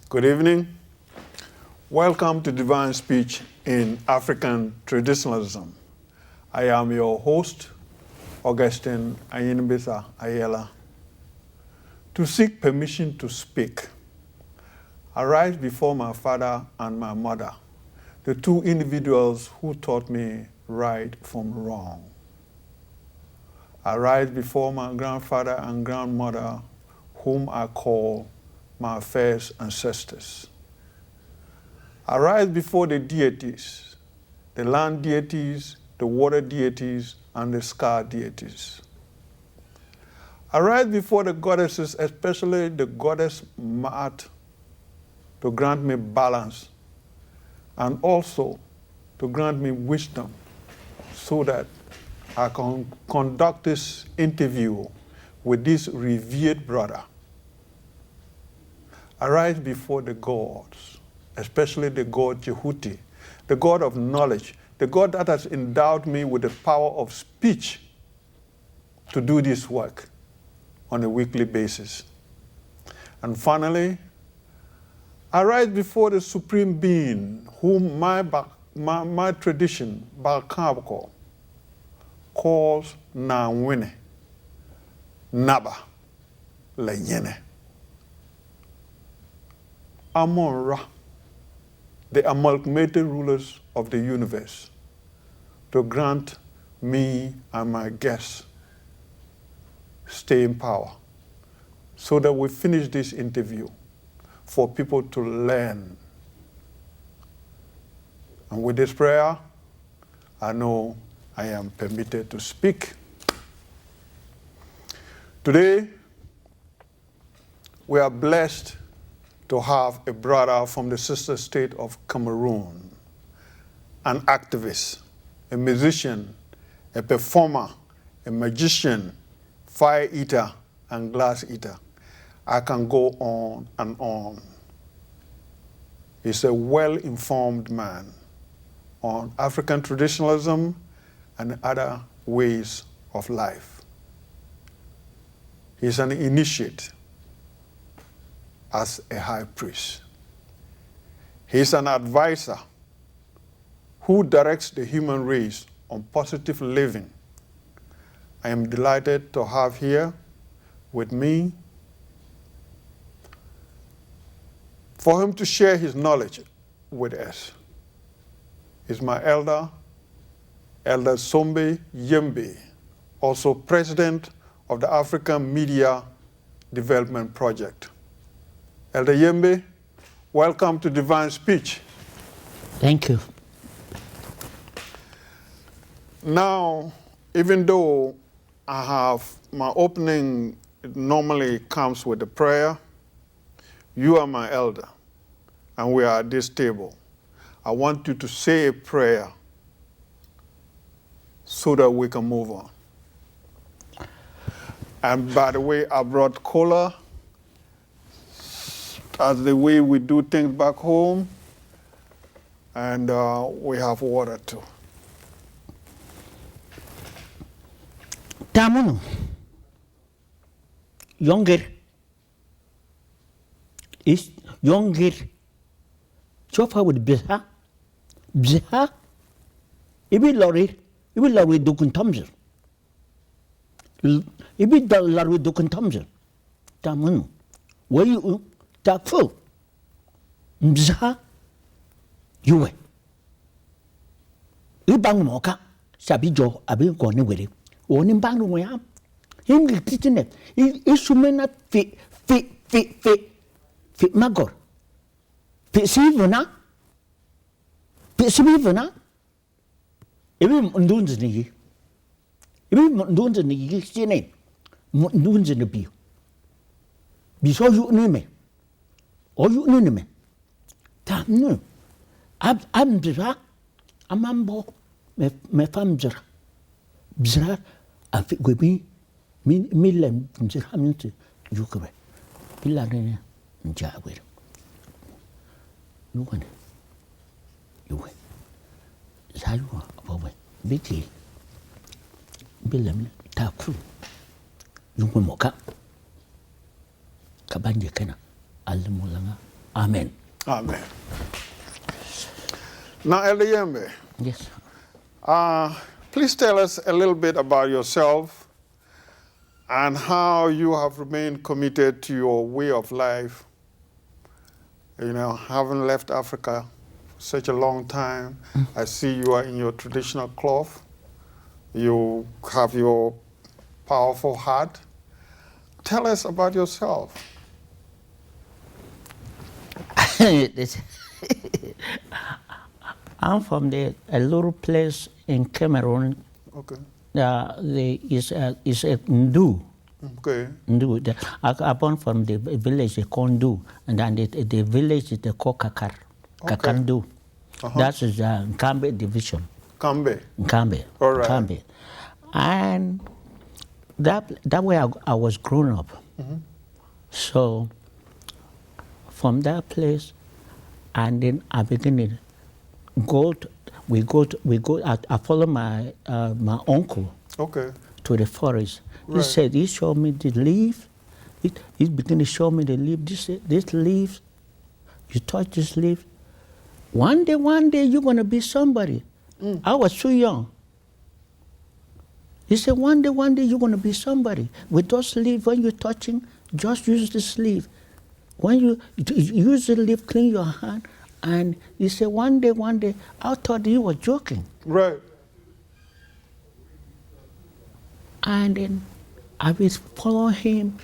Good evening. Welcome to Divine Speech in African Traditionalism. I am your host, Augustine Ayelah. To seek permission to speak. I rise before my father and my mother, the two individuals who taught me right from wrong. I rise before my grandfather and grandmother, whom I call my first ancestors. I rise before the deities, the land deities, the water deities, and the sky deities. I rise before the goddesses, especially the goddess Ma'at, to grant me balance and also to grant me wisdom so that I can conduct this interview with this revered brother. I rise before the gods, especially the god Jehuti, the god of knowledge, the god that has endowed me with the power of speech to do this work on a weekly basis. And finally, I rise before the supreme being whom my tradition, Balkabko, calls Nanwene, Naba, Lenyene. Amon-Ra, the amalgamated rulers of the universe, to grant me and my guests staying power so that we finish this interview for people to learn. And with this prayer, I know I am permitted to speak. Today, we are blessed to have a brother from the sister state of Cameroon, an activist, a musician, a performer, a magician, fire eater, and glass eater. I can go on and on. He's a well-informed man on African traditionalism and other ways of life. He's an initiate as a high priest. He's an advisor who directs the human race on positive living. I am delighted to have here with me for him to share his knowledge with us. He's my elder Sombe Yembe, also president of the African Media Development Project. Elder Yembe, welcome to Divine Speech. Thank you. Now, even though I have my opening, it normally comes with a prayer, you are my elder, and we are at this table. I want you to say a prayer so that we can move on. And by the way, I brought cola as the way we do things back home, and we have water too. Tamuno. Younger. Is younger. So far with Bziha. Bziha. Ibi lorry dukun tamzer. Ibi lorry dukun tamzer. Tamuno. Where you? Takful. Mzha. Yue. Ibang moka. Sabi jo abi gone with it. Onim bang no ya. Him teaching it. Isumena fit magor. Fit sivuna. Fit sivuna. Ibi mundunz ni. Ibi mundunz ni sine. Mundunz ni bi. Biso yu ni me. O yu ni me. Ta no. Am bra. Amambo me fam bra. Bra afi gwebi mi lem bra minti yukwe. Ila ne njagwe. Nukane. Yuwe. Zalwa bobe. Biti. Bilem ta ku. Yukwe moka. Kabanje kana. Almulanga Amen. Amen. Now, Elder Yembe, Yes. please tell us a little bit about yourself and how you have remained committed to your way of life. You know, having left Africa for such a long time, I see you are in your traditional cloth. You have your powerful heart. Tell us about yourself. I'm from a little place in Cameroon. Okay. Is a Ndu. Okay. Ndu. I born from the village they call Ndu, and then the village they call Kakar. Okay. Kakandu. That is Nkambe division. Kambe. Nkambe. All right. Nkambe. And that way I was grown up. So from that place, and then I began to I follow my my uncle Okay. to the forest. Right. He said, he showed me the leaf. He began to show me the leaf. This leaf, you touch this leaf. One day you're going to be somebody. I was too young. He said, one day you're going to be somebody. With those leaves, when you're touching, just use this leaf. When you use the leaf, clean your hand. And he said, one day, I thought you were joking. Right. And then I will follow him.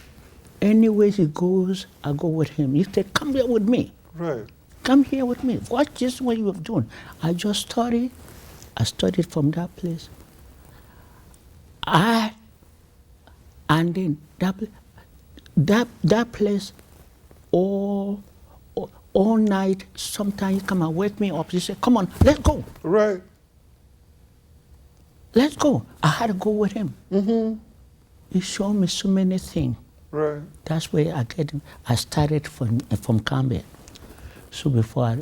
Anywhere he goes, I go with him. He said, come here with me. Right. Come here with me. Watch this, what you are doing. I just studied. I studied from that place. And then that place, all night, sometimes he come and wake me up. He said, come on, let's go. Right. Let's go. I had to go with him. He showed me so many things. Right. That's where I started from Kambe. So before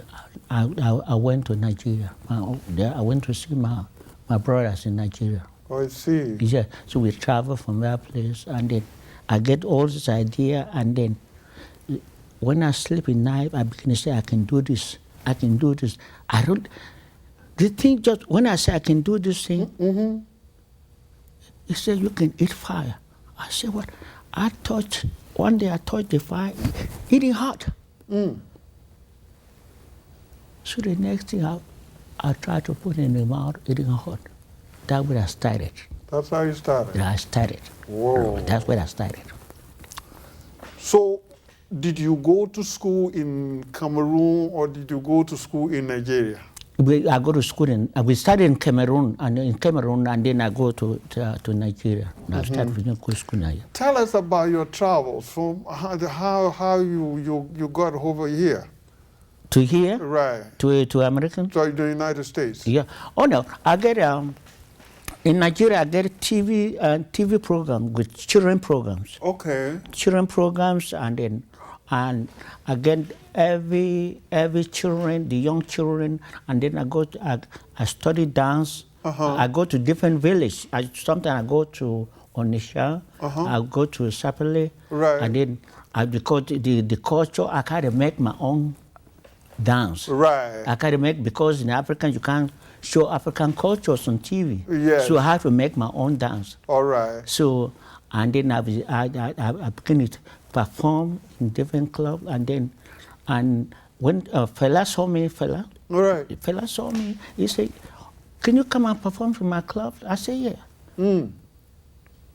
I went to Nigeria, I went to see my brothers in Nigeria. Oh, I see. Yeah, so we travel from that place, and then I get all this idea, and then when I sleep at night, I begin to say, I can do this, I can do this. The thing just, when I say I can do this thing, he said, you can eat fire. I said, what? One day I touched the fire, eating hot. So the next thing I tried to put in the mouth, eating hot. That's where I started. That's how you started? Yeah, I started. Whoa. That's where I started. So, did you go to school in Cameroon or did you go to school in Nigeria? I go to school we started in Cameroon, and then I go to Nigeria. I started to go to school in Nigeria. Tell us about your travels, from how you got over here. To here? Right. To American? So the United States. Yeah. Oh no, I get in Nigeria I get a TV program with children programs. Okay. Children programs, and I get every children, the young children, and then I study dance. I go to different villages. Sometimes I go to Onitsha, I go to Sapele, right. And then because the culture, I kind of make my own dance. Right. I kind of make, because in African you can't show African cultures on TV. Yes. So I have to make my own dance. All right. So, and then I began to perform in different clubs, and when fella saw me, All right. fella saw me, he said, can you come and perform for my club? I said, yeah.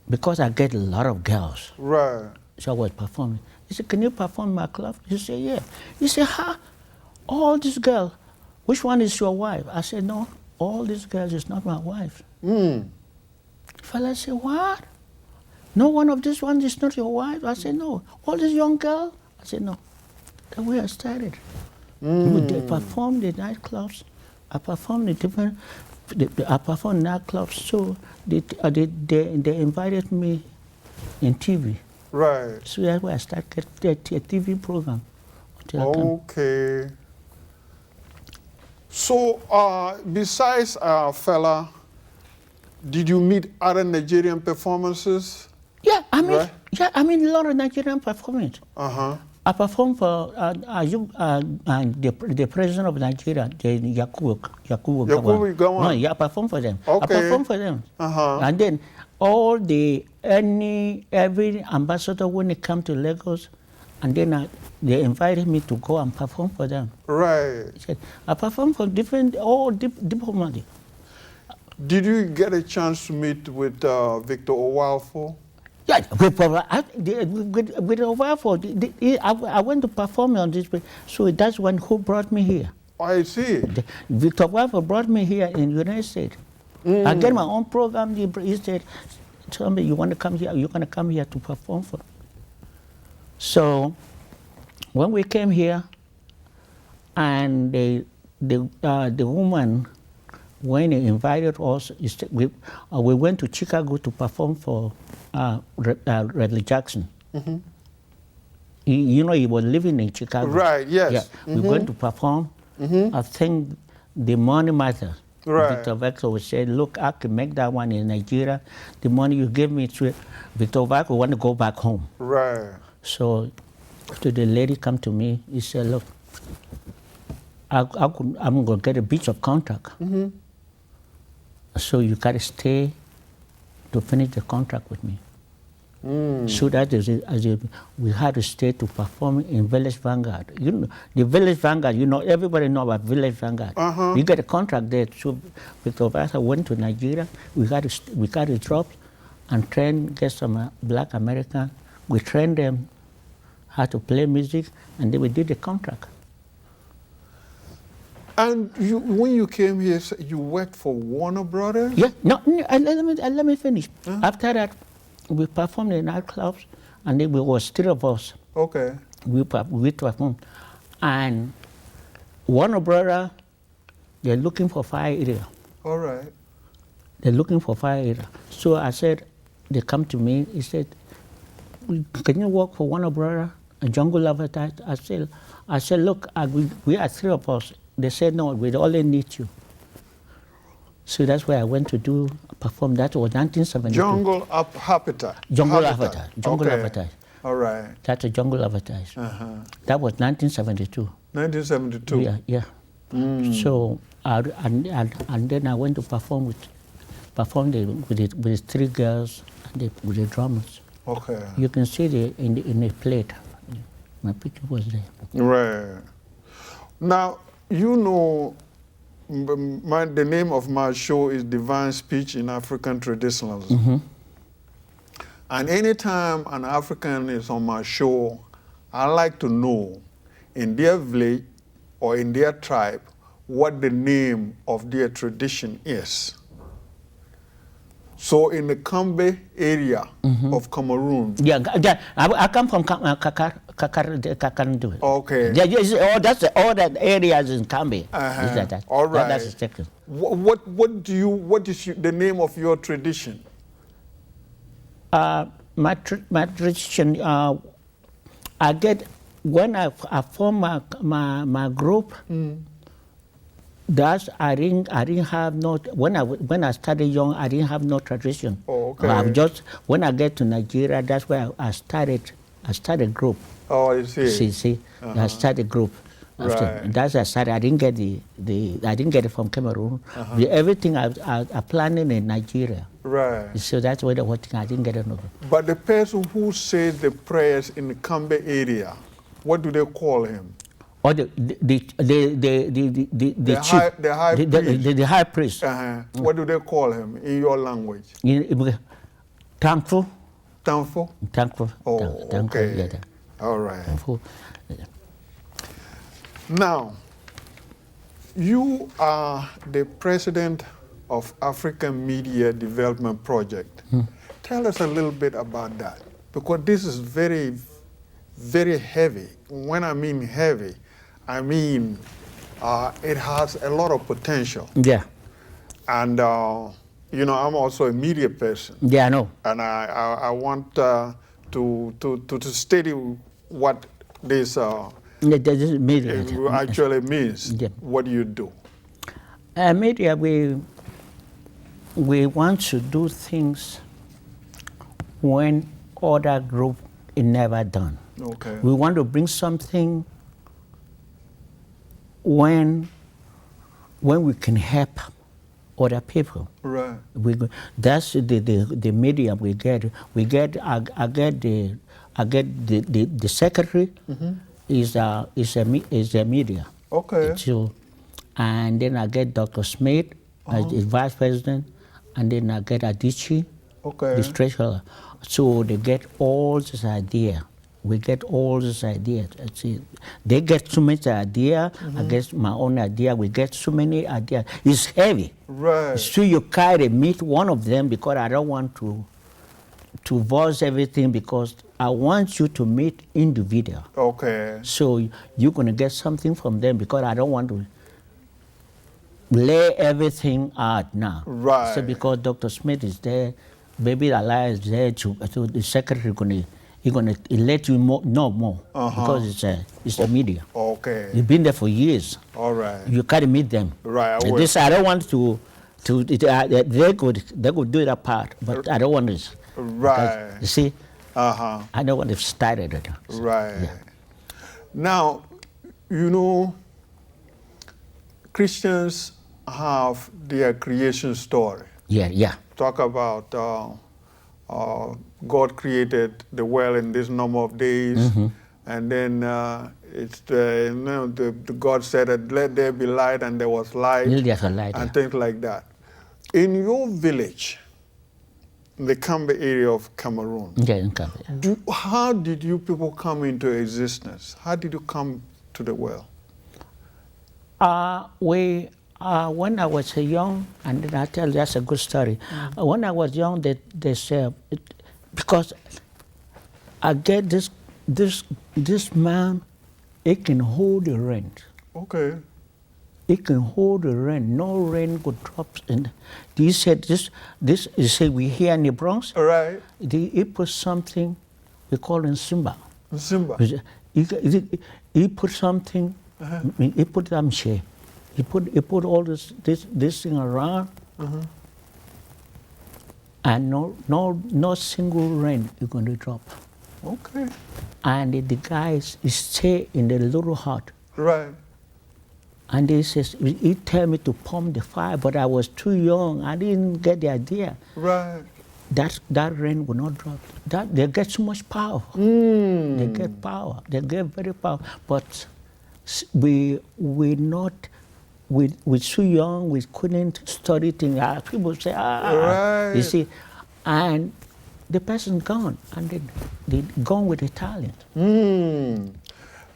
Because I get a lot of girls. Right. So I was performing. He said, can you perform my club? He said, yeah. He said, all these girls, which one is your wife? I said, no, all these girls is not my wife. Fella said, what? No one of these ones is not your wife? I said, no. All these young girls? I said, no. That's where I started. They performed in nightclubs. I performed in I performed in nightclubs. So they invited me in TV. Right. So that's where I started a TV program. Okay. So, besides fella, did you meet other Nigerian performances? Yeah, I mean, right? a lot of Nigerian performance. I performed for the president of Nigeria, Yakubu Yakubu Gowon. No, yeah, I performed for them. Okay. I performed for them. Uh-huh. And then every ambassador when they come to Lagos, and then they invited me to go and perform for them. Right. I performed for diplomatic. Did you get a chance to meet with Victor Owalfo? Yeah, with Owalfo, I went to perform on this, so that's one who brought me here. I see. Victor Owalfo brought me here in the United States. I get my own program. He said, "Sombe, you want to come here? You're going to come here to perform for." So when we came here, and the woman, when he invited us, we went to Chicago to perform for Reverend Jackson. Mm-hmm. He was living in Chicago. Right, yes. Yeah, we went to perform. I think the money matters. Right. Victor Owalfo would say, "Look, I can make that one in Nigeria. The money you give me to Victor Owalfo want to go back home." Right. So the lady come to me, he said, "Look, I'm going to get a beach of contract. So you got to stay to finish the contract with me." So that is we had to stay to perform in Village Vanguard. You know, the Village Vanguard, everybody know about Village Vanguard. You get a contract there. So Victor Owalfo went to Nigeria. We got to drop and get some black American. We trained them how to play music, and then we did the contract. And when you came here, you worked for Warner Brothers? Yeah, no, let me finish. After that, we performed in nightclubs, and then we was 3 of us. Okay. We performed. And Warner Brothers, they're looking for fire area. All right. They're looking for fire area. So I said, they come to me, he said, "Can you work for Warner Brothers, a jungle advertise?" I said, "Look, we are 3 of us." They said, "No, we only need you." So that's where I went to perform. That was 1972. Jungle Habitat. Jungle Advertise. Jungle Advertise. All right. That's a Jungle Advertise. That was 1972. 1972. Yeah. So and then I went to perform with the 3 girls and with the drummers. Okay. You can see in the plate. My picture was there. Right. Now, the name of my show is Divine Speech in African Traditionalism. And anytime an African is on my show, I like to know in their village or in their tribe what the name of their tradition is. So in the Sombe area of Cameroon. Yeah, I come from Kakarandou. Okay. Yeah, that's all that areas in Sombe. All right. That's the second. What is the name of your tradition? My tradition, I get when I form my group. I didn't have no. When I started young, I didn't have no tradition. Oh, okay. When I get to Nigeria, that's where I started group. Oh, I see. See, I started group. Right. That's I started. I didn't get I didn't get it from Cameroon. Everything I planned in Nigeria. Right. So that's where the whole thing I didn't get it. But the person who says the prayers in the Sombe area, what do they call him? Or the high priest. What do they call him in your language? Thankful. Thankful? Thankful. Oh, thankful, okay. Yeah. All right. Thankful. Now, you are the president of African Media Development Project. Tell us a little bit about that, because this is very, very heavy. When I mean heavy, I mean it has a lot of potential. Yeah. And I'm also a media person. Yeah, I know. And I want to study what this media actually means. Yeah. What do you do? Media, we want to do things when other group is never done. Okay. We want to bring something when we can help other people. Right. That's the media we get. I get the secretary is a media. Okay. So, and then I get Dr. Smith as the vice president, and then I get Adichie, Okay. the treasurer. So they get all this idea. We get all this idea. They get so much idea. I get my own idea. We get so many ideas. It's heavy. Right. So you carry meet one of them because I don't want to voice everything because I want you to meet individual. Okay. So you're gonna get something from them because I don't want to lay everything out now. Right. So because Dr. Smith is there, Baby Ayelah is there, to the secretary gonna let you know more because it's a media. Okay. You've been there for years. All right. You can't meet them. Right, I And will. this I don't want they could do it apart, but I don't want this. Right. Because, you see, Uh-huh. I don't want to start it. Right. Yeah. Now, you know, Christians have their creation story. Yeah. Talk about God created the world in this number of days, and then it's the God said that let there be light, and there was light, There's a light, and yeah. things like that. In your village, in the Sombe area of Cameroon, Yeah, in Cameroon. how did you people come into existence? How did you come to the world? When I was young, and then I tell you that's a good story. When I was young, they said because I get this man, he can hold the rain. Okay. He can hold the rain. No rain could drop in. He said this. You say we here in the Bronx. All right. He put something we call in Simba. Simba. He put something. He put amshe. He put all this thing around, and no single rain is going to drop. Okay. And the guys stay in the little hut. Right. And he tell me to pump the fire, but I was too young. I didn't get the idea. Right. That rain will not drop. They get so much power. They get power. They get very power. But we're too young. We couldn't study things. People say, Right. You see, and the person gone, and they gone with the talent.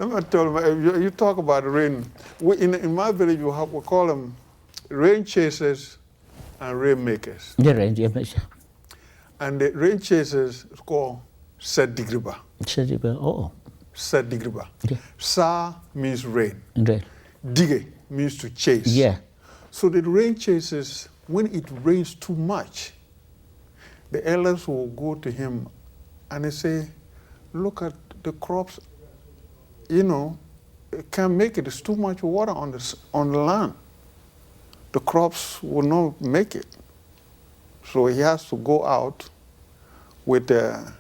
Let me tell you, you talk about rain. In my village, we call them rain chasers and rain makers. The rain, yeah. And the rain chasers is called Sedigriba. Oh, Sedigriba. yeah. Sa means rain. Rain. Dige means to chase. Yeah. So the rain chasers, when it rains too much, the elders will go to him and they say, look at the crops, it can't make it. There's too much water on the land. The crops will not make it. So he has to go out with a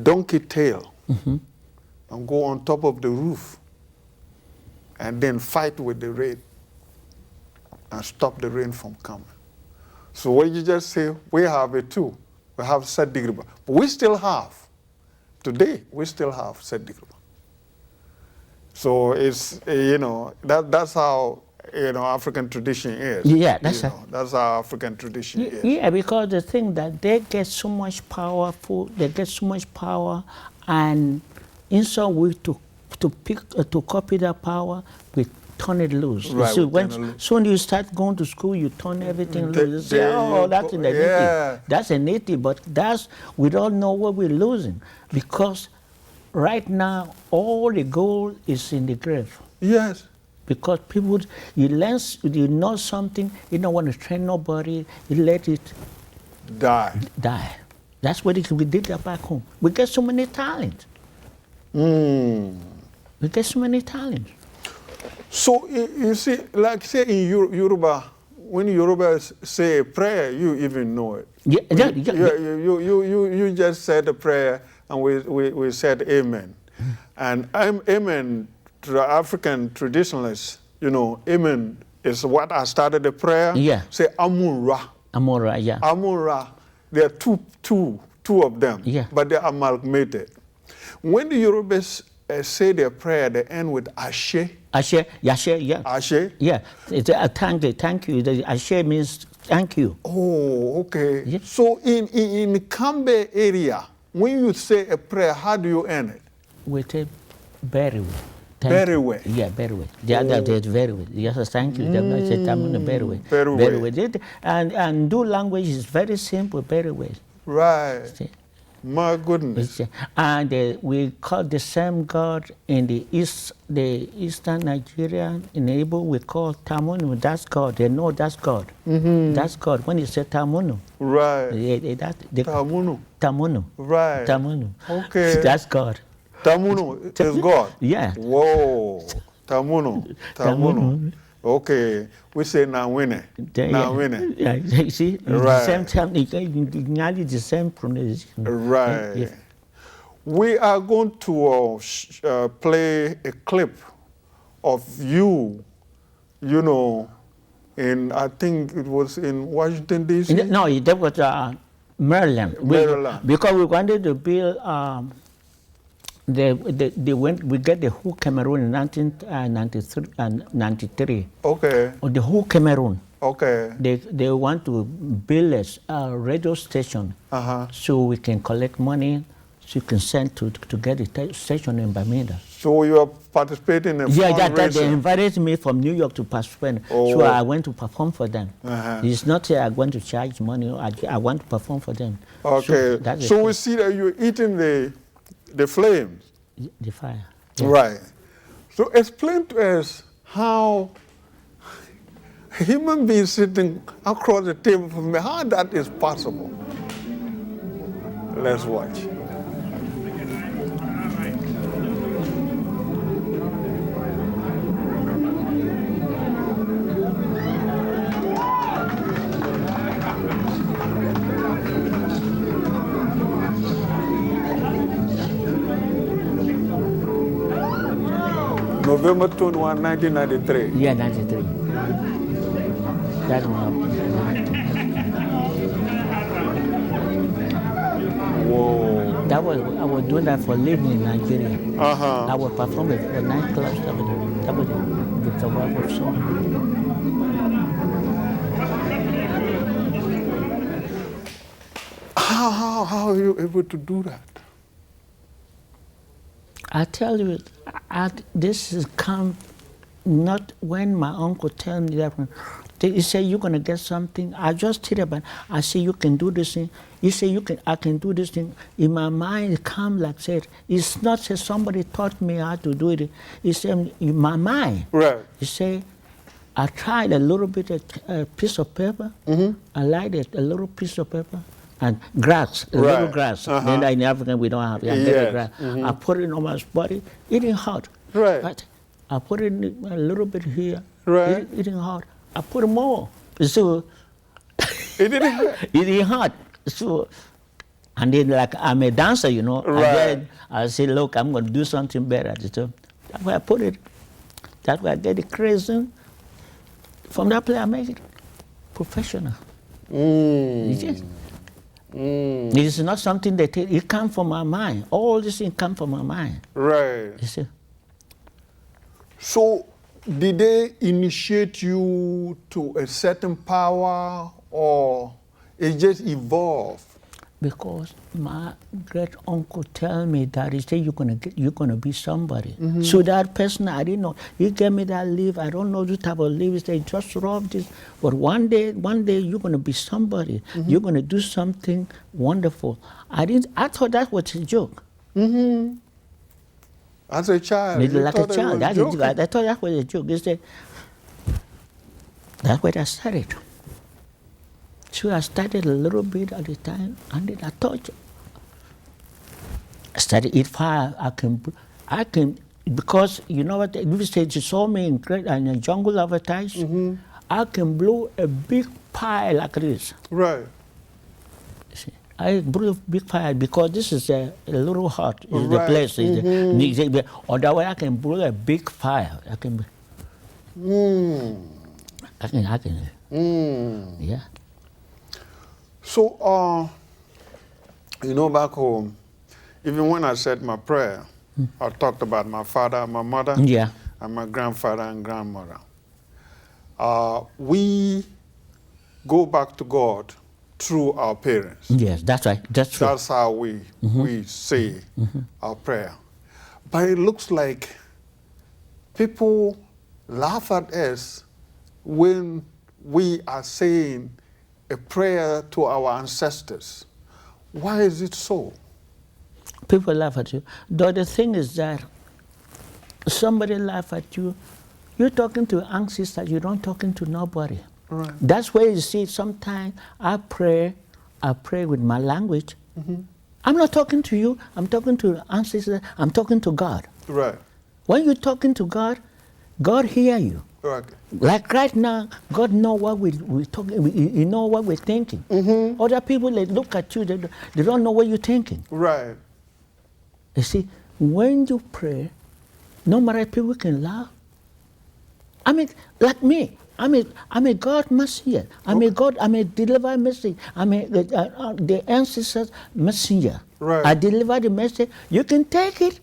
donkey tail and go on top of the roof and then fight with the rain and stop the rain from coming. So what you just say, we have it too. We have Sedigriba. But we still have, today, we still have Sedigriba. So it's, that's how, African tradition is. Yeah, that's how African tradition is. Yeah, because the thing that they get so much powerful, and instead of to copy that power, we turn it loose. Right, You see, we turn it loose. soon you start going to school, you turn everything loose. You say, that's in the yeah. native. That's a native, but we don't know what we're losing because right now all the gold is in the grave. Yes. Because people, you know something, you don't want to train nobody, you let it Die. That's what we did that back home. We get so many talents. We get so many talents. So you see, like say in Yoruba, when Yoruba say a prayer, you even know it. Yeah. You just said a prayer and we said amen. And amen to the African traditionalists, you know, amen is what I started the prayer. Yeah. Say Amun-Ra. Amora, yeah. Amun-Ra. There are two of them, Yeah. but they're amalgamated. When the Yorubas say their prayer, they end with Ashe. Ashe, Yashe, yeah. Ashe? Yeah, it's a thank you. The Ashe means thank you. Oh, okay. Yeah. So in the Kambe area, when you say a prayer, how do you end it? With a very well. Thank Very you. well. Yeah, very well. The other day, very well. Yes, thank you. Very well. Very well. And do language is very simple, very well. Right. See? My goodness. And we call the same God in the eastern Nigeria, in Igbo, we call Tamunu. That's God. They know that's God. That's God. When you say Tamunu, Right. Tamunu. Tamunu. Right. Tamunu. Okay. That's God. Tamunu is God. Yeah. Whoa. Tamunu. Okay. We say Nawine. Nawine. Yeah, you see, it's the Right. same time, nearly the same pronunciation. Right. Yeah. We are going to play a clip of you, you know, I think it was in Washington, D.C.? No, that was Maryland. Maryland. Because we wanted to build, we get the whole Cameroon in 1993. Okay. Or the whole Cameroon. Okay. They want to build a radio station so we can collect money, so you can send to get the station in Bermuda. So you are participating in Yeah, fundraising? they invited me from New York to participate. Oh. So I went to perform for them. It's not that I want to charge money. I want to perform for them. Okay. So we see that you're eating the flames. The fire. Yeah. Right. So explain to us how a human being sitting across the table from me, how that is possible. Let's watch. November 21, 1993. Yeah, 93. That one. Whoa. I was doing that for a living in Nigeria. Uh-huh. I was performing at nightclubs. That was the work of song. How are you able to do that? I tell you, this has come not when my uncle tell me that. He say you're gonna get something. I just tell about. I say you can do this thing. He say I can do this thing. In my mind, it come like that. It's not that somebody taught me how to do it. It's in my mind. Right. He say, I tried a little bit of a piece of paper. I light it, a little piece of paper. And grass, a little grass. Then in African we don't have grass. I put it on my body, eating hot. Right. But I put it a little bit here, Right. eating hot. I put more. So It didn't hurt. eating hot. So and then like I'm a dancer, you know. Right. And then I say, look, I'm gonna do something better. So that's why I put it. That's why I get it crazy. From that play I make it professional. It is. It is not something that it comes from my mind. All these things come from my mind. Right. You see? So did they initiate you to a certain power or it just evolved? Because my great uncle tell me that he said you're gonna be somebody. So that person I didn't know. He gave me that leaf. I don't know the type of leaf. He said just rub this. But one day you're gonna be somebody. You're gonna do something wonderful. I thought that was a joke. As a child, you Like a thought it child. was joking. I thought that was a joke. He said that's where I started. So I started a little bit at a time, and then I thought I started eat fire. I can, because you know what? If you say you saw me in a jungle advertise, I can blow a big pie like this. Right. See? I brew a big fire because this is a little hot. Is the Right. place. Otherwise, I can brew a big fire. I can. I can. Yeah. So, back home, even when I said my prayer, I talked about my father, my mother, Yeah. and my grandfather and grandmother. We go back to God through our parents. Yes, that's right. That's true. That's how we say our prayer. But it looks like people laugh at us when we are saying a prayer to our ancestors. Why is it so? People laugh at you. The thing is that somebody laugh at you. You're talking to ancestors. You don't talking to nobody. Right. That's where you see sometimes I pray with my language. I'm not talking to you. I'm talking to ancestors. I'm talking to God. Right. When you're talking to God, God hear you. Right. Like right now, God know what we're talking. He know what we're thinking. Other people, they look at you. They don't know what you're thinking. Right. You see, when you pray, no matter people can laugh. I mean, like me. I'm a God messenger. I'm a deliverer messenger. I'm the ancestors messenger. Right. I deliver the message. You can take it,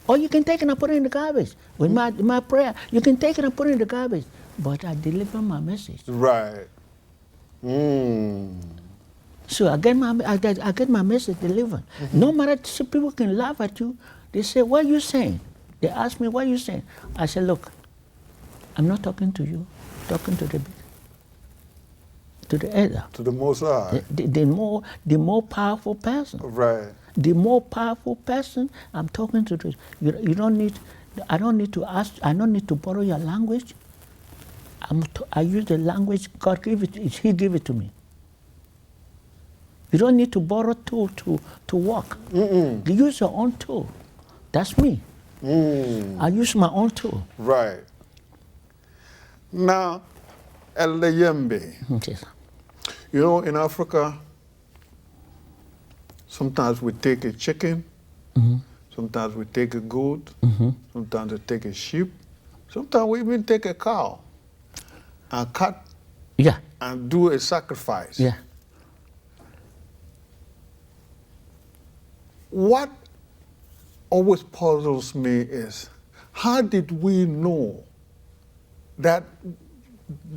or you can take it and put it in the garbage. With my prayer, you can take it and put it in the garbage. But I deliver my message. Right. So I get my message delivered. No matter some people can laugh at you. They say, "What are you saying?" They ask me, "What are you saying?" I say, "Look, I'm not talking to you. I'm talking to the elder, To the Most High. the more powerful person. Right. The more powerful person I'm talking to. You don't need. I don't need to ask. I don't need to borrow your language. I use the language God gave it. He gave it to me. You don't need to borrow tool to walk. You use your own tool. That's me. I use my own tool. Right. Now, Elder Yembe, Yes. in Africa, sometimes we take a chicken, sometimes we take a goat, sometimes we take a sheep, sometimes we even take a cow and cut Yeah. and do a sacrifice. Yeah. What always puzzles me is, how did we know that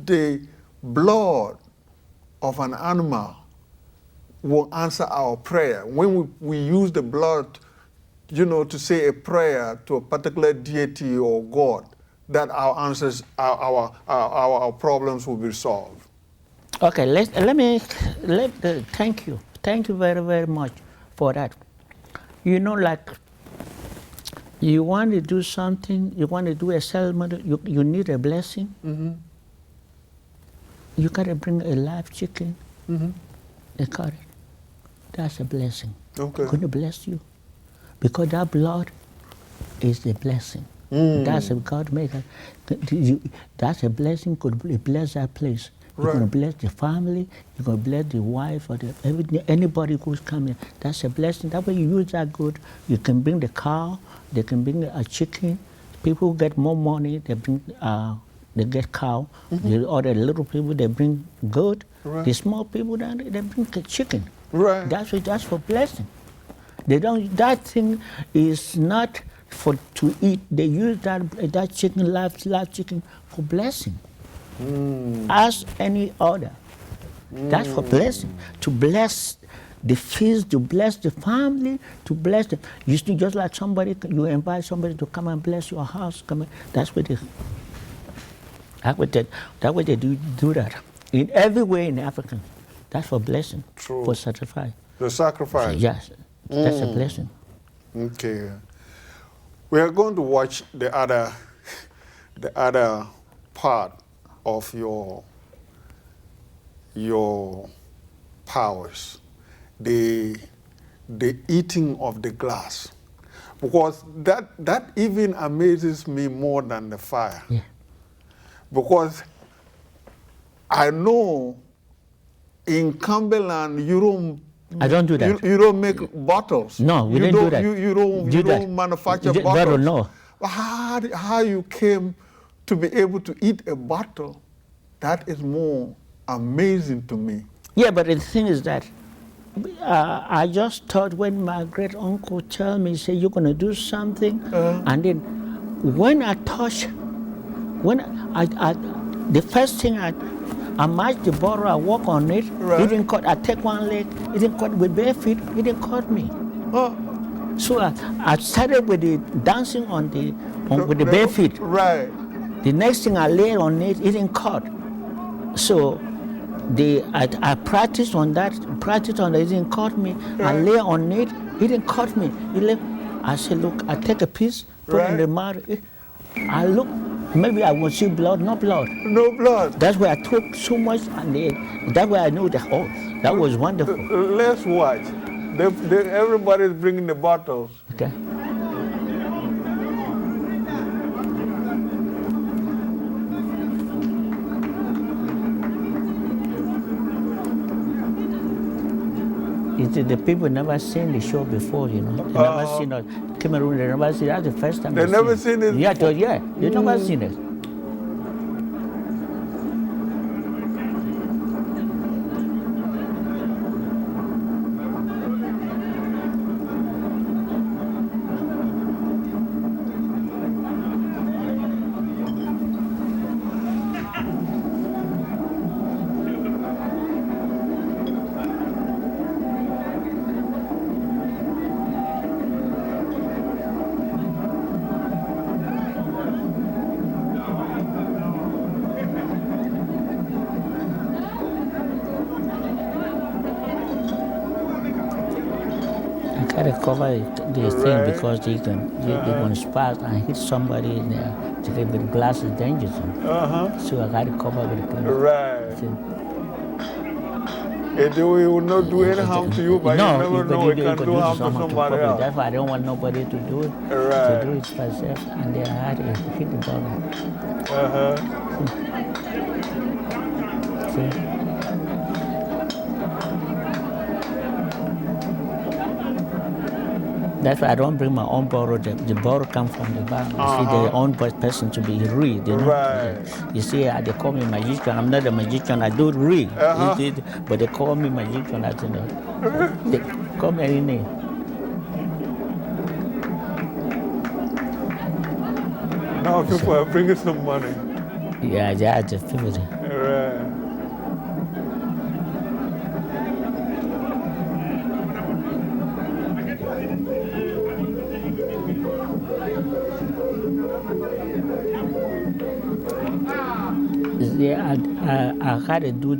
the blood of an animal will answer our prayer? When we use the blood, to say a prayer to a particular deity or God, that our answers, our problems will be solved. Okay. Thank you. Thank you very, very much for that. Like you want to do something, you want to do a ceremony, you need a blessing. You got to bring a live chicken, a carrot. That's a blessing. Okay. Going to bless you. Because that blood is the blessing. That's a God maker. That's a blessing, could bless that place. You're going to bless the family, you're going to bless the wife, or anybody who's coming. That's a blessing. That way you use that good. You can bring the cow, they can bring a chicken. People who get more money, they bring, they get cow. Or the little people, they bring goat. Right. The small people, they bring chicken. Right. That's for blessing. That thing is not to eat. They use that chicken, live chicken, for blessing. As any other. That's for blessing. To bless the feast, to bless the family, to bless them. You see, just like you invite somebody to come and bless your house. That's what they do that. In every way in Africa. That's for blessing. True. For sacrifice. The sacrifice. Yes. That's a blessing. Okay. We are going to watch the other part of your powers, the eating of the glass, because that even amazes me more than the fire. Yeah. Because I know in Cumberland you don't I don't do that. You don't make bottles. No, we didn't do that. You don't manufacture bottles. Bottle, no. How you came to be able to eat a bottle, that is more amazing to me. Yeah, but the thing is that I just thought when my great uncle tell me, say you're gonna do something, and then when I touch, the first thing I match the bottle, I walk on it. Right. It didn't cut. I take one leg. It didn't cut with bare feet. It didn't cut me. So I started with the dancing with the bare feet. Right. The next thing I laid on it, it didn't cut. So I practiced on that. It didn't cut me. Right. I lay on it. It didn't cut me. I said, look, I take a piece, put it in the mouth. I look. Maybe I will see blood, no blood. No blood. That's why I took so much, and that's why I knew that. Oh, that was wonderful. Let's watch. Everybody's bringing the bottles. Okay. The people never seen the show before, you know. They never seen it. Cameroon, they never seen it. That's the first time they never seen it. Yeah, they never seen it. I gotta cover the thing because they can spark and hit somebody in there. With glass is dangerous. So I gotta cover with the glass. Right. It will not do any harm to you, but you never know it can do harm to somebody else. That's why I don't want nobody to do it. Right. To do it myself, and then I had to hit the bottle. See? That's why I don't bring my own bottle. The bottle comes from the bar. You see, the own person to be real, you know. Right. You see, they call me magician. I'm not a magician. I do real. But they call me magician. I don't know. They call me any name. Now people are bringing some money. Yeah, the people. Right. Yeah, I had to do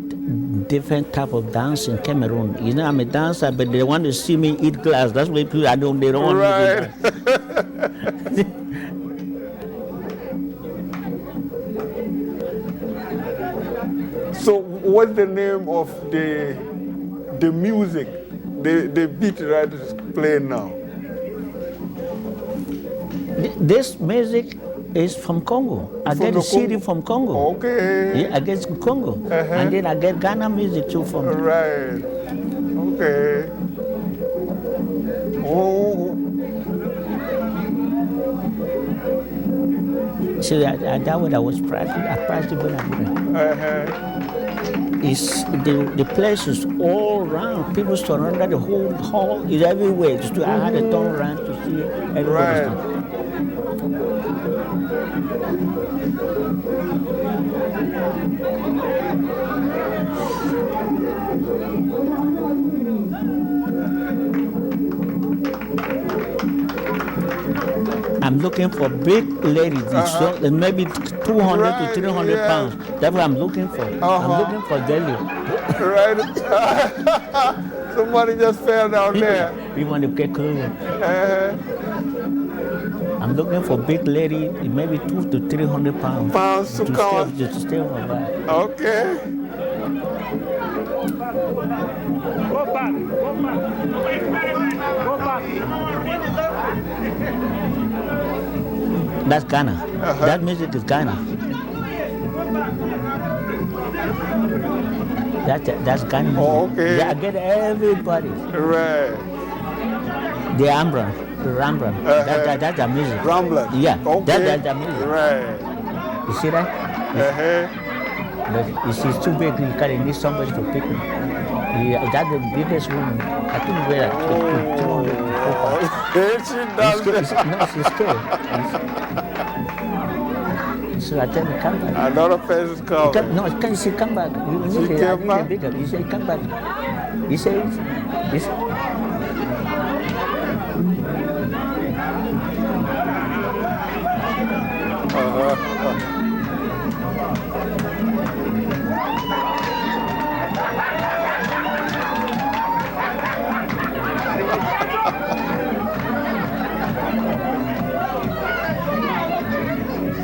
different type of dance in Cameroon. You know, I'm a dancer, but they want to see me eat glass. That's why people they don't want right. me to dance. So, what's the name of the music, the beat right is playing now? This music is from Congo. I get a CD from Congo. Okay. Yeah, I get Congo. And then I get Ghana music too from Right. Okay. Oh. So that what I was practicing. I practiced when I did It's the place is all around. People surrounded the whole hall. Is everywhere. So I had to turn around to see everybody. Right. I'm looking for big ladies, maybe 200 to 300 pounds. That's what I'm looking for. I'm looking for Delhi. Right. Somebody just fell down there. We want to get closer. I'm looking for big lady, maybe 200 to 300 pounds. Pounds to come. To stay on my back. Okay. Go back. That's Ghana. That music is Ghana. That's Ghana music. Oh, okay. Yeah, I get everybody. Right. The Ambran, the Rambran. That's the music. Rambler. Yeah, Okay. that's the music. Right. You see that? But you see, it's too big. You can't need somebody to pick it. Yeah, that's the biggest room. I think we're at 200 people. She does that. No, she's scared. So I tell her, come back. Another person coming. No, can you say come back? She came back? Bigger. You say come back. You say,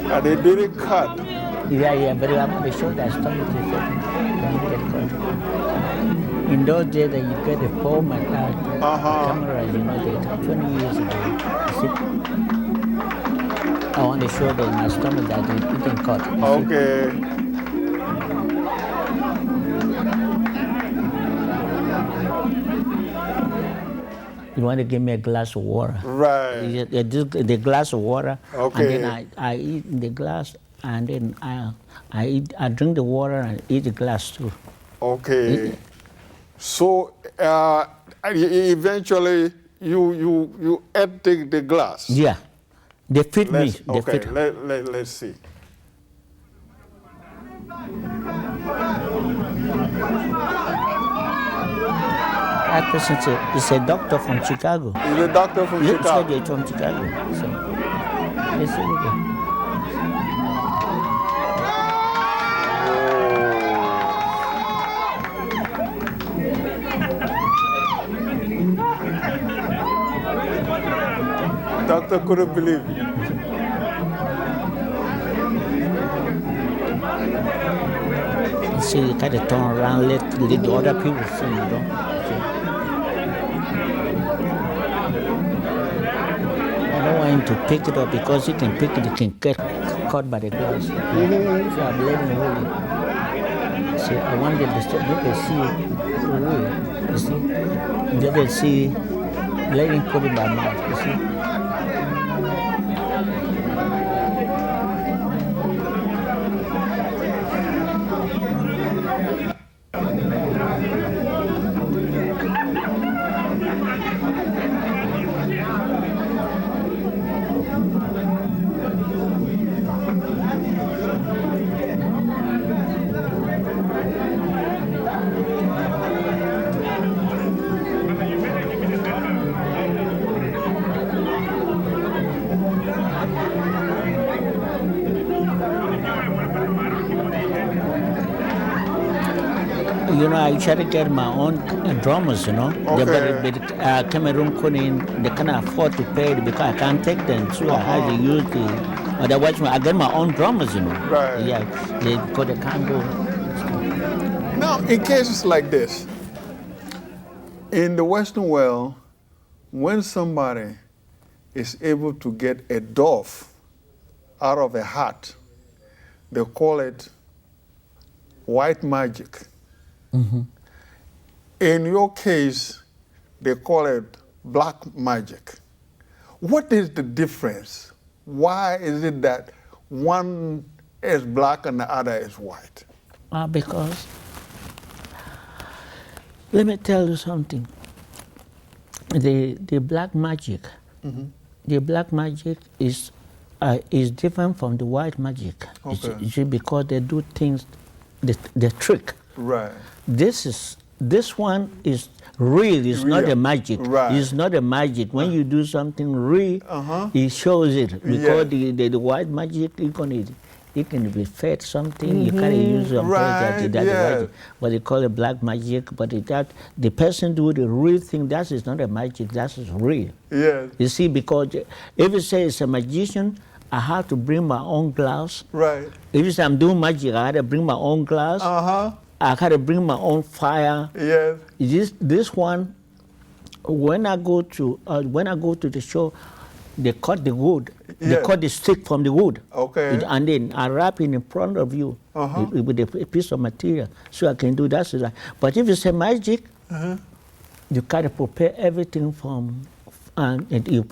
And they didn't cut. yeah, but I'm going to show that story to you. In those days that you get a phone and camera, you know, they 20 years ago. You see? I want to show them my stomach that you can cut. Okay. You want to give me a glass of water? Right. The glass of water. Okay. And then I eat the glass, and then I drink the water and eat the glass too. Okay. So eventually you ate the glass. Yeah. They feed me. They Okay. feed. Let's see. That person is a doctor from Chicago. He's a doctor from Chicago. They're from Chicago. So, they say, Doctor couldn't believe it. see, you kind of turn around, let the other people see, you know. I don't want him to pick it up because he can pick it, he can get caught by the glass. So I'm letting him hold it. See, I want them to see the way, you see. They can see, let him put it in my mouth, you see. You know, I try to get my own drummers, you know. Okay. But Cameroon couldn't, they cannot afford to pay it because I can't take them. So I had to use the, otherwise I get my own drummers, you know. Right. Yeah, because they can't go. Now, in cases like this, in the Western world, when somebody is able to get a dove out of a hat, they call it white magic. Mm-hmm. In your case, they call it black magic. What is the difference? Why is it that one is black and the other is white? Because, let me tell you something. The black magic, the black magic is different from the white magic. Okay. You see, because they do things, the trick. Right. This one is real. It's not a magic. Right. It's not a magic. When you do something real, it shows it. Because the white magic, it can be fed something. You can't use it. Right. Yes. But they call it black magic. But the person do the real thing. That is not a magic. That is real. Yes. You see, because if you say it's a magician, I have to bring my own glass. Right. If you say I'm doing magic, I had to bring my own glass. I had to bring my own fire. Yes. This one, when I go to the show, they cut the wood They cut the stick from the wood. Okay. And then I wrap it in front of you with a piece of material, so I can do that. But if you say magic, you gotta prepare everything from, and you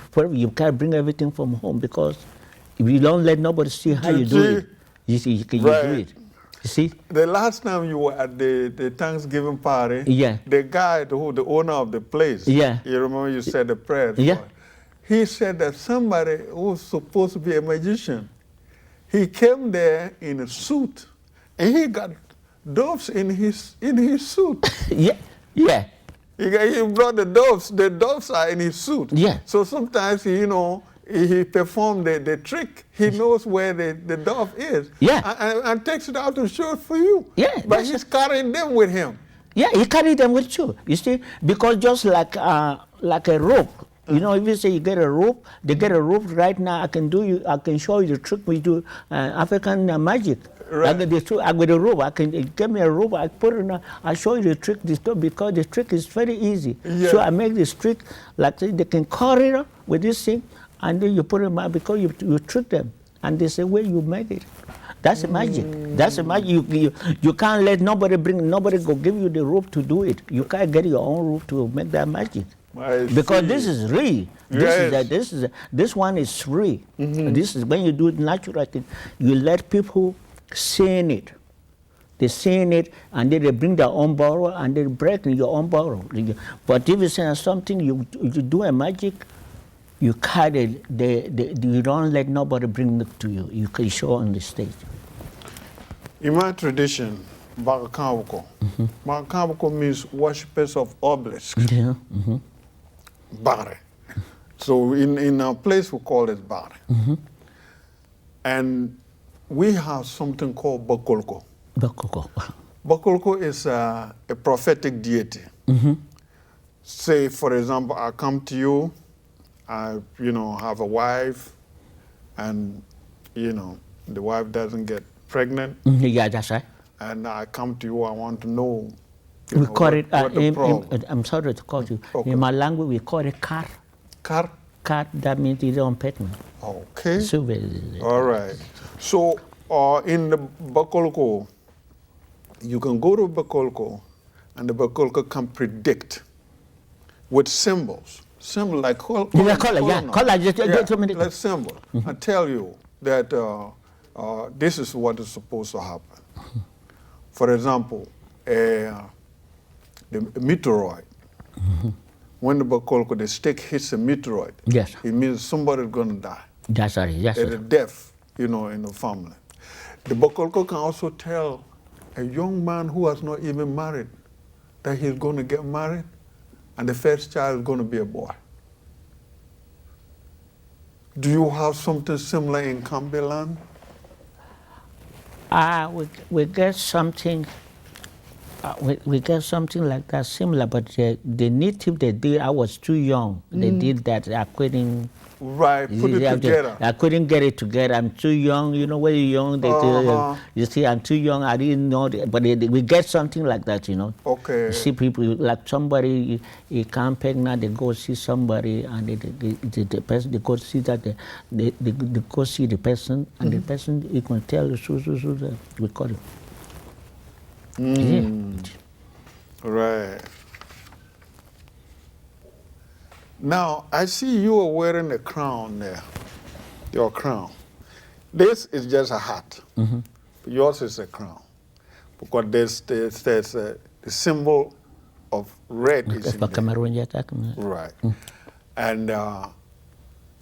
gotta bring everything from home, because if you don't let nobody see how you do it, you can do it. You see? The last time you were at the Thanksgiving party, Yeah. the guy, the owner of the place, Yeah. you remember you said the prayer. Yeah. He said that somebody who was supposed to be a magician, he came there in a suit, and he got doves in his suit. Yeah, yeah. He brought the doves. The doves are in his suit. Yeah. So sometimes, he performed the trick. He knows where the dove is. Yeah. And takes it out to show it for you. Yeah, But he's carrying them with him. Yeah, he carried them with you. You see, because just like a rope. You know, if you say you get a rope, they get a rope right now. I can show you the trick we do African magic. Right. I got a rope. I can give me a rope. I put it. I show you the trick. Because the trick is very easy. Yeah. So I make this trick like they can cut it with this thing, and then you put it out because you trick them, and they say where you make it. That's a magic. That's a magic. You can't let nobody go give you the rope to do it. You can't get your own rope to make that magic. Because this is real. This one is free. This is when you do it natural. You let people seeing it. They seeing it, and then they bring their own borrow, and they break your own borrow. But if you say something, you do a magic, you carry it. You don't let nobody bring it to you. You can show on the stage. In my tradition, Bakakaboko means worshippers of obelisks. Yeah. Bare. So in our place we call it Bare. And we have something called Bakolko. Bakoko. Bakolko is a prophetic deity. Say, for example, I come to you, I have a wife, and the wife doesn't get pregnant. Yeah, that's right. And I come to you, I want to know. We call it, what the problem. I'm sorry to call you. Okay. In my language, we call it kar. Kar? Kar, that means you don't pet me. Okay. So, All right. So in the Bakolko, you can go to Bakolko, and the Bakolko can predict with symbols. Symbol like color. Let's symbol. I tell you that this is what is supposed to happen. For example, the meteoroid. When the Bakolko, the stick hits a meteoroid, yes, it means somebody's going to die. That's right. Yes, There's a death, in the family. The Bakolko can also tell a young man who has not even married that he's going to get married, and the first child is going to be a boy. Do you have something similar in Cambeland? We get something. We get something like that similar, but the native they did. I was too young. They did that. I couldn't. Right, put it together. I couldn't get it together. I'm too young. You know, when you're young, you see, I'm too young. I didn't know, but we get something like that. Okay. You see people like somebody he can't pregnant. They go see somebody, and the person they go see that they go see the person, and the person he can tell you so we call it. Yeah. Right. Now, I see you are wearing a crown there, your crown. This is just a hat. Yours is a crown. Because there's the symbol of red is in there. Right. And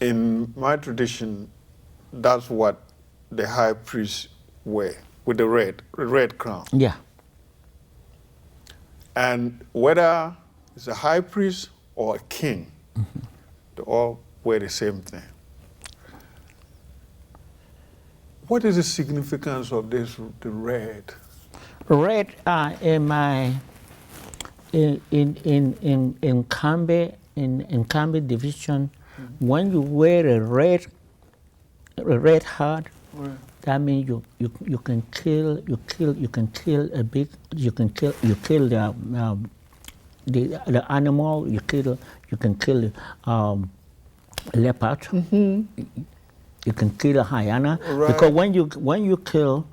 in my tradition, that's what the high priest wear, with the red crown. Yeah. And whether it's a high priest or a king, they all wear the same thing. What is the significance of the red? Red in Kambe division, when you wear a red hat, that means you can kill the animal. You can kill leopard. You can kill a hyena Right. because when you kill,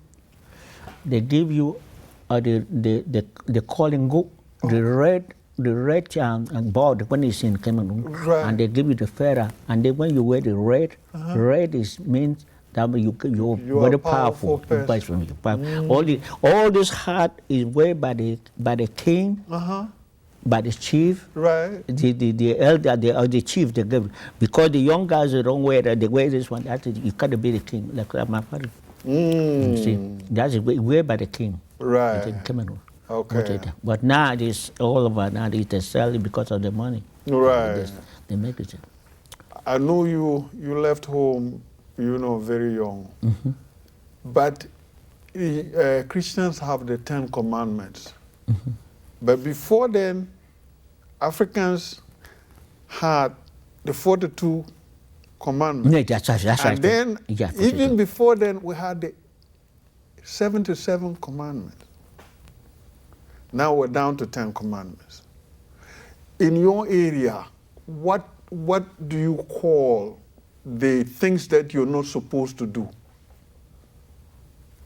they give you the calling goat, the red bird when it's in Cameroon, Right. and they give you the feather, and then when you wear the red means that you're You are very a powerful powerful. person. All this hat is wear by the king, by the chief, Right. the elder, the chief, they give, because the young guys they don't wear that, they wear this one. That is, you can't be the king. Like my father. You see, that's wear by the king. Right. In Cameroon. Okay. But now it's all over. Now they sell it because of the money. Right. They make it. I know you left home, very young. But Christians have the 10 Commandments. But before then, Africans had the 42 Commandments. Yeah, that's And right. then, Yeah, even before then, we had the 77 Commandments. Now we're down to 10 Commandments. In your area, what do you call the things that you're not supposed to do?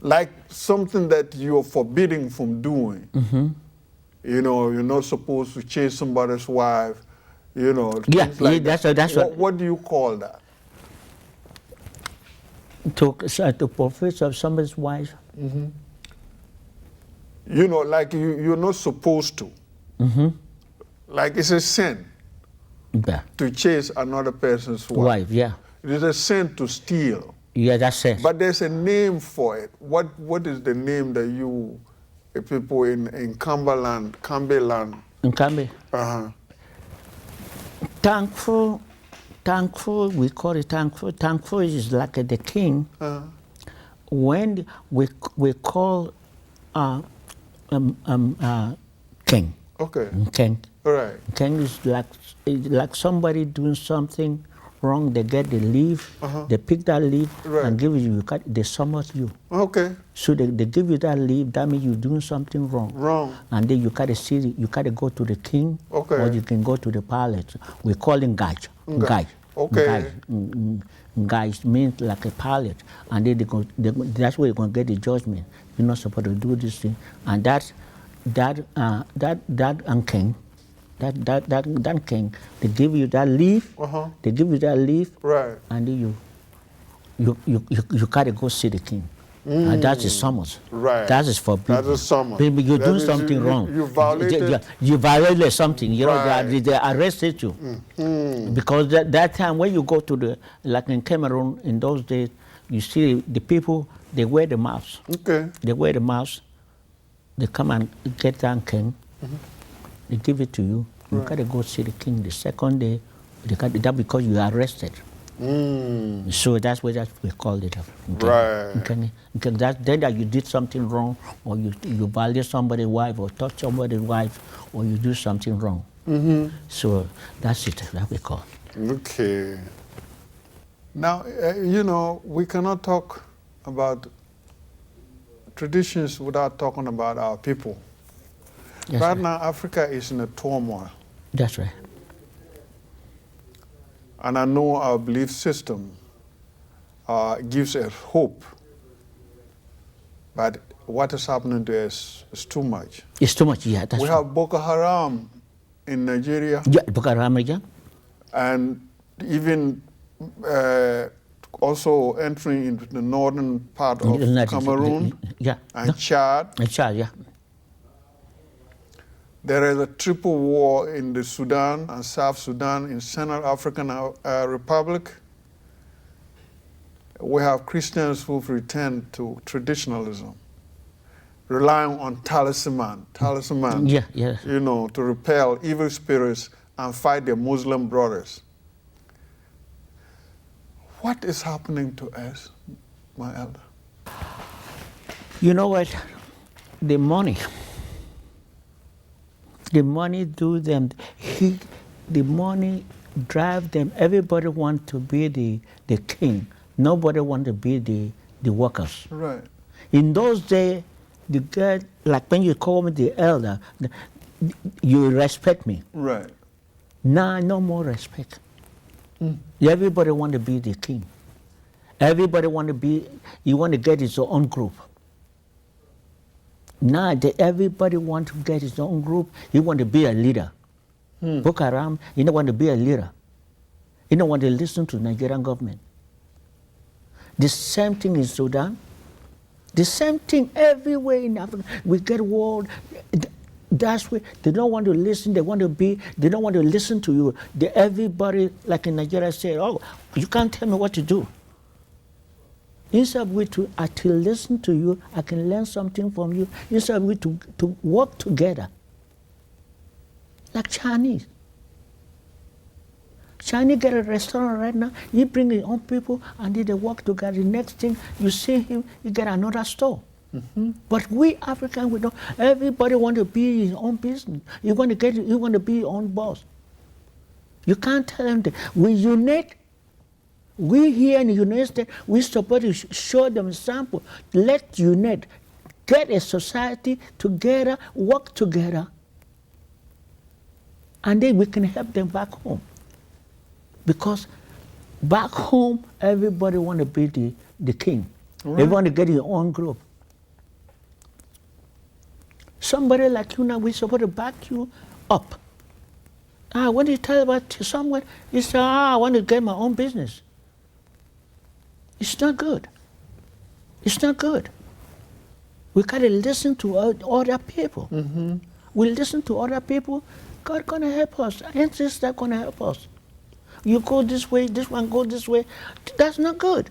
Like something that you're forbidding from doing. You're not supposed to chase somebody's wife. Things like that's what. What do you call that? To profit of somebody's wife. Like you're not supposed to. Like it's a sin Yeah. to chase another person's wife. Wife, yeah. It is a sin to steal. Yeah, that's it. But there's a name for it. What is the name that you people in Camberland? In Kambi. Thankful, we call it thankful. Thankful is like the king. When we call king. Okay. King. All right. King is like somebody doing something wrong. They get the leaf, they pick that leaf Right. and give it you. They summon you. Okay. So they give you that leaf. That means you're doing something wrong. Wrong. And then you gotta see. You gotta go to the king, Okay. or you can go to the palace. We call him Gaj. Gaj. Okay. Gaj means like a palace, and then that's where you're gonna get the judgment. You're not supposed to do this thing, and that king. That king, they give you that leaf. They give you that leaf, Right. and then you gotta go see the king. And that's the summons. Right. That is forbidden. That's a summons. Baby, you're That doing is something wrong. you violated. You violated something. Right. They arrested you. Because that time when you go to like in Cameroon in those days, you see the people, they wear the masks. Okay. They wear the mask. They come and get that king. They give it to you. You Right. gotta go see the king. The second day, that because you are arrested. So that's what we called it. Right. Because then that you did something wrong, or you violate somebody's wife, or touch somebody's wife, or you do something wrong. So that's it. That we call. Okay. Now, we cannot talk about traditions without talking about our people. That's right right. now, Africa is in a turmoil. That's right. And I know our belief system gives us hope. But what is happening to us is too much. It's too much. Yeah, that's We right. have Boko Haram in Nigeria, Yeah, Boko Haram, yeah. and even also entering into the northern part of Cameroon Yeah. and Chad. And Chad, yeah. There is a triple war in the Sudan and South Sudan, in Central African Republic. We have Christians who've returned to traditionalism, relying on talisman, Yeah, yeah. to repel evil spirits and fight their Muslim brothers. What is happening to us, my elder? You know what? The money do them. The money drive them. Everybody want to be the king. Nobody want to be the workers. Right. In those days, the girl, like when you call me the elder, you respect me. Right. Now, no more respect. Everybody want to be the king. Everybody want to be, you want to get his own group. Now everybody want to get his own group. You want to be a leader. Boko Haram, you don't want to be a leader. You don't want to listen to the Nigerian government. The same thing in Sudan. The same thing everywhere in Africa. We get war. That's where they don't want to listen. They don't want to listen to you. Everybody, like in Nigeria, say, "Oh, you can't tell me what to do." Instead of we to listen to you, I can learn something from you. Instead of we to work together, like Chinese. Chinese get a restaurant right now. He bring his own people and they work together. The next thing you see him, you get another store. But we Africans, we don't. Everybody want to be his own business. You want to be your own boss. You can't tell them that. We unite. We here in the United States, we're supposed to show them a sample. Let's unite. Get a society together, work together, and then we can help them back home. Because back home, everybody want to be the king. Right. They want to get your own group. Somebody like you now, we're supposed to back you up. When you tell about someone, you say, I want to get my own business. It's not good. It's not good. We got to listen to other people. We listen to other people, God going to help us. Ancestors are going to help us. You go this way, this one go this way. That's not good.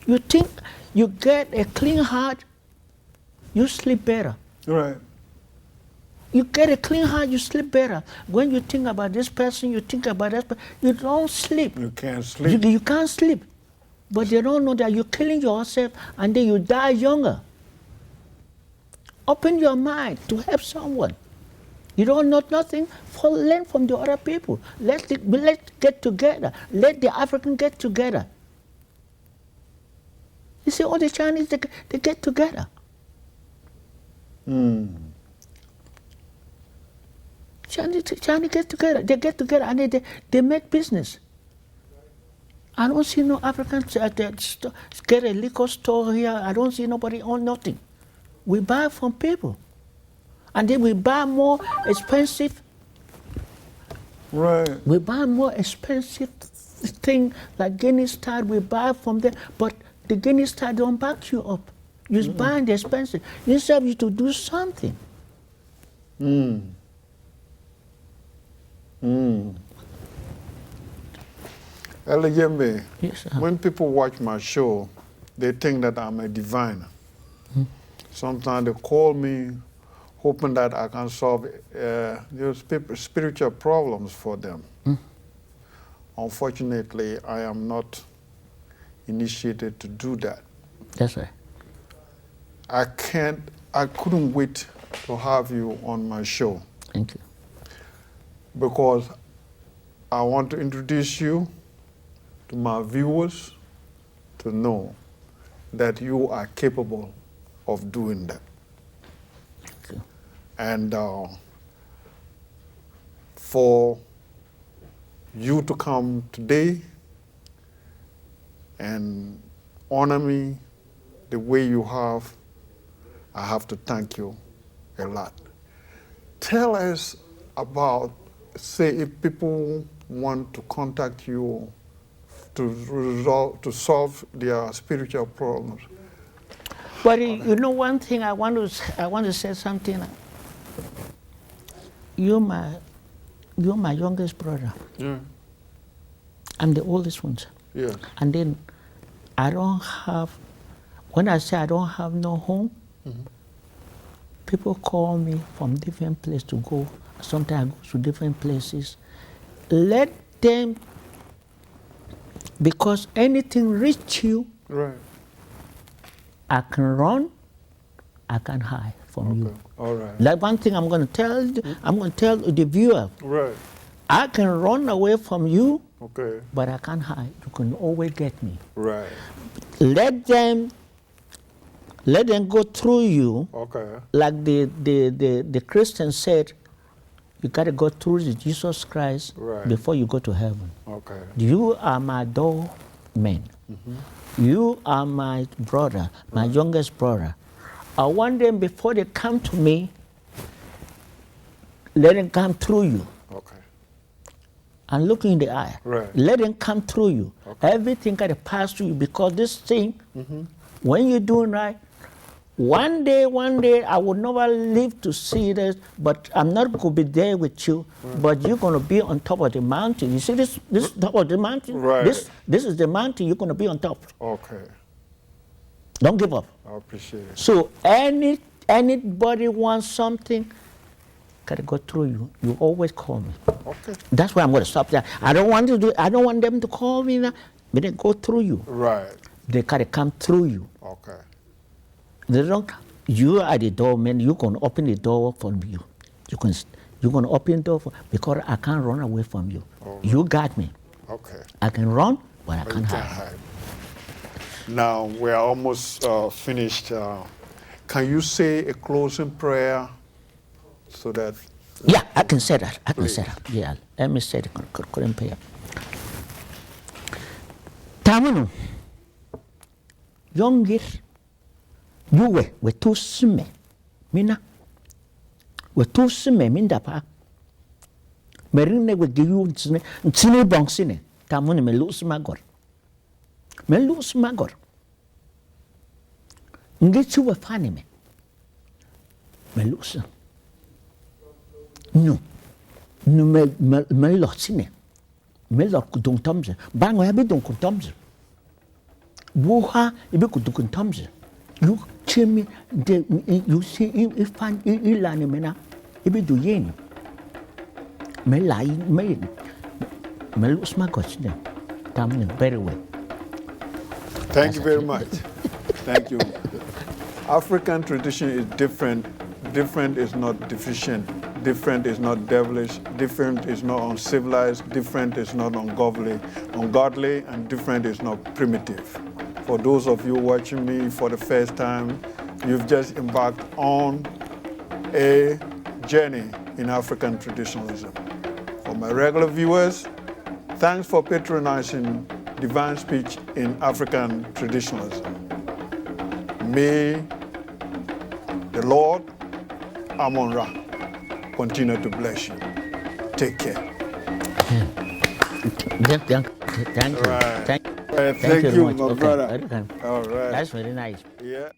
You think you get a clean heart, you sleep better. Right. You get a clean heart, you sleep better. When you think about this person, you think about that person, you don't sleep. You can't sleep. You can't sleep. But they don't know that you're killing yourself and then you die younger. Open your mind to help someone. You don't know nothing, learn from the other people. Let's get together. Let the Africans get together. You see, all the Chinese, they get together. Chinese get together. They get together and they make business. I don't see no Africans get a liquor store here. I don't see nobody own nothing. We buy from people. And then we buy more expensive. Right. We buy more expensive thing like Guinea style. We buy from them, but the Guinea style don't back you up. You're buying the expensive. Instead of you to do something. Ayelah Yembe, Yes, when people watch my show, they think that I'm a diviner. Sometimes they call me hoping that I can solve spiritual problems for them. Unfortunately, I am not initiated to do that. That's right. I couldn't wait to have you on my show. Thank you. Because I want to introduce you to my viewers to know that you are capable of doing that. Thank you. And for you to come today and honor me the way you have, I have to thank you a lot. Tell us about, say, if people want to contact you to solve their spiritual problems. But you know one thing, I want to say something. You're my youngest brother. Yeah. I'm the oldest one. Yeah. And then I don't have, when I say I don't have no home, people call me from different places to go. Sometimes I go to different places. Let them, because anything reach you, Right. I can run, I can hide from you. All right. Like one thing I'm going to tell the viewer. Right. I can run away from you, Okay. but I can't hide. You can always get me. Right. Let them go through you. Okay. Like the Christian said, you got to go through the Jesus Christ Right. before you go to heaven. Okay. You are my door men. You are my brother, my youngest brother. I want them, before they come to me, let them come through you. Okay. And look in the eye. Right. Let them come through you. Okay. Everything got to pass through you, because this thing, when you're doing right, one day, I will never live to see this, but I'm not going to be there with you, but you're going to be on top of the mountain. You see this top of the mountain? Right. This is the mountain you're going to be on top. Okay. Don't give up. I appreciate it. So anybody wants something, got to go through you. You always call me. Okay. That's why I'm going to stop there. I don't want them to call me now, but they go through you. Right. They got to come through you. Okay. They don't. You are the doorman. You can open the door for me. You're going to open the door because I can't run away from you. Right. You got me. Okay. I can run, but I But can't you can't hide. hide. Now we are almost finished. Can you say a closing prayer so that? Yeah, I can say that. I can Please. say that. Yeah, let me say the current prayer. Tamunu, yongir, yuwe, we tu sime, mina, we tu sime minda pa. Merine we giyu nsine bongsine, tamunu me lus magor. Me lus magor. Ngechu we fani me. Me lus. No me lot sine. Me lot kudung tomze. Bango yabi dung kutomze. Wuha ibi kudung tomze. You chimi de you see ifan ilani mena ibi du yen. Me lai me lose my god sine. Tamne very well. Thank you very much. Thank you. African tradition is different. Different is not deficient. Different is not devilish. Different is not uncivilized. Different is not ungodly, and different is not primitive. For those of you watching me for the first time, you've just embarked on a journey in African traditionalism. For my regular viewers, thanks for patronizing Divine Speech in African Traditionalism. May the Lord Amon-Ra continue to bless you. Take care. Thank you. Right. Thank Thank you you, very much. my Okay, brother. welcome. All right. That's very nice. Yeah.